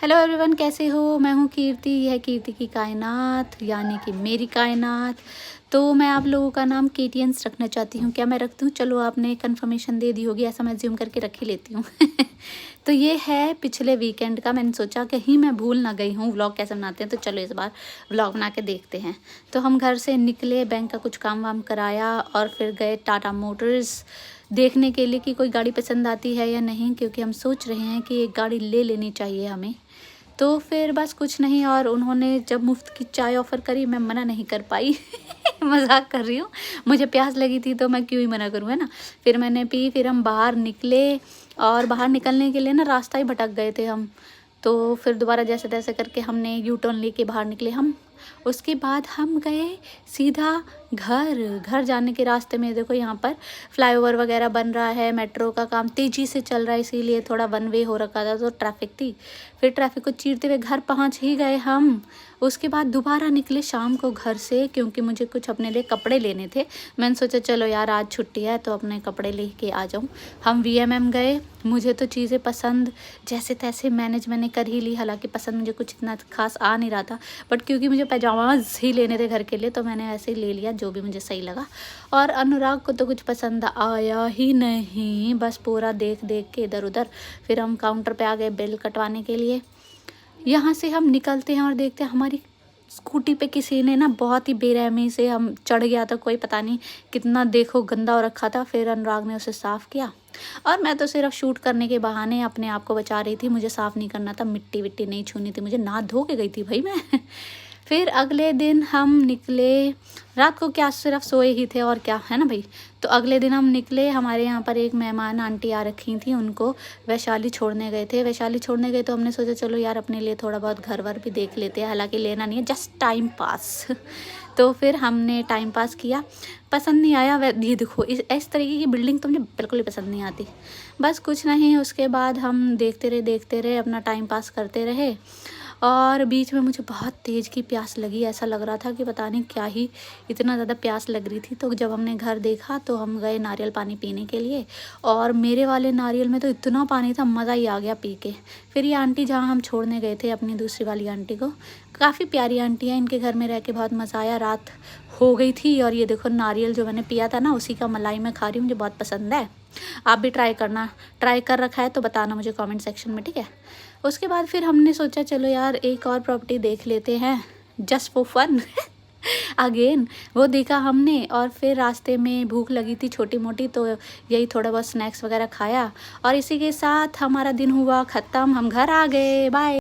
Hello everyone, कैसे हो? मैं हूँ कीर्ति। यह है कीर्ति की कायनात, यानी कि मेरी कायनात। तो मैं आप लोगों का नाम केटियंस रखना चाहती हूँ। क्या मैं रख दूँ? चलो, आपने कंफर्मेशन दे दी होगी, ऐसा मैं ज़ूम करके रख ही लेती हूँ। तो ये है पिछले वीकेंड का। मैंने सोचा कहीं मैं भूल ना गई हूँ व्लॉग कैसे बनाते हैं, तो चलो इस बार व्लॉग बना के देखते हैं। तो हम घर से निकले, बैंक का कुछ काम वाम कराया और फिर गए टाटा मोटर्स देखने के लिए कि कोई गाड़ी पसंद आती है या नहीं, क्योंकि हम सोच रहे हैं कि एक गाड़ी ले लेनी चाहिए हमें। तो फिर बस कुछ नहीं, और उन्होंने जब मुफ्त की चाय ऑफ़र करी, मैं मना नहीं कर पाई। मजाक कर रही हूँ, मुझे प्यास लगी थी तो मैं क्यों ही मना करूँ, है ना। फिर मैंने पी, फिर हम बाहर निकले और बाहर निकलने के लिए ना रास्ता ही भटक गए थे हम। तो फिर दोबारा जैसे तैसे करके हमने यू टर्न लेके बाहर निकले हम। उसके बाद हम गए सीधा घर जाने के रास्ते में देखो यहाँ पर फ्लाईओवर वगैरह बन रहा है, मेट्रो का काम तेज़ी से चल रहा है, इसीलिए थोड़ा वन वे हो रखा था तो ट्रैफिक थी। फिर ट्रैफिक को चीरते हुए घर पहुँच ही गए हम। उसके बाद दोबारा निकले शाम को घर से, क्योंकि मुझे कुछ अपने लिए कपड़े लेने थे। मैंने सोचा चलो यार आज छुट्टी है तो अपने कपड़े लेके आ जाऊँ। हम वीएमएम गए। मुझे तो चीज़ें पसंद जैसे तैसे मैंने कर ही ली, हालांकि पसंद मुझे कुछ इतना खास आ नहीं रहा था, बट क्योंकि मुझे पैजामाज ही लेने थे घर के लिए तो मैंने ऐसे ही ले लिया जो भी मुझे सही लगा। और अनुराग को तो कुछ पसंद आया ही नहीं, बस पूरा देख देख के इधर उधर। फिर हम काउंटर पे आ गए बिल कटवाने के लिए। यहाँ से हम निकलते हैं और देखते हैं हमारी स्कूटी पे किसी ने ना बहुत ही बेरहमी से हम चढ़ गया था, कोई पता नहीं कितना देखो गंदा हो रखा था। फिर अनुराग ने उसे साफ़ किया और मैं तो सिर्फ शूट करने के बहाने अपने आप को बचा रही थी। मुझे साफ़ नहीं करना था, मिट्टी विट्टी नहीं छूनी थी, मुझे नहा धो के गई थी भाई मैं। फिर अगले दिन हम निकले, रात को क्या सिर्फ सोए ही थे और क्या, है ना भाई। तो अगले दिन हम निकले, हमारे यहाँ पर एक मेहमान आंटी आ रखी थी, उनको वैशाली छोड़ने गए थे। वैशाली छोड़ने गए तो हमने सोचा चलो यार अपने लिए थोड़ा बहुत घर वर भी देख लेते हैं, हालांकि लेना नहीं है, जस्ट टाइम पास। तो फिर हमने टाइम पास किया। पसंद नहीं आया, ये देखो इस तरीके की बिल्डिंग तो मुझे बिल्कुल ही पसंद नहीं आती। बस कुछ नहीं, उसके बाद हम देखते रहे अपना टाइम पास करते रहे। और बीच में मुझे बहुत तेज़ की प्यास लगी, ऐसा लग रहा था कि पता नहीं क्या ही इतना ज़्यादा प्यास लग रही थी। तो जब हमने घर देखा तो हम गए नारियल पानी पीने के लिए, और मेरे वाले नारियल में तो इतना पानी था, मज़ा ही आ गया पी के। फिर ये आंटी जहाँ हम छोड़ने गए थे अपनी दूसरी वाली आंटी को, काफ़ी प्यारी आंटी है, इनके घर में रह के बहुत मज़ा आया। रात हो गई थी और ये देखो नारियल जो मैंने पिया था ना उसी का मलाई मैं खा रही हूँ, मुझे बहुत पसंद है। आप भी ट्राई करना, ट्राई कर रखा है तो बताना मुझे कमेंट सेक्शन में, ठीक है। उसके बाद फिर हमने सोचा चलो यार एक और प्रॉपर्टी देख लेते हैं जस्ट फॉर फन। अगेन वो देखा हमने, और फिर रास्ते में भूख लगी थी छोटी मोटी, तो यही थोड़ा बहुत स्नैक्स वगैरह खाया, और इसी के साथ हमारा दिन हुआ ख़त्म। हम घर आ गए, बाय।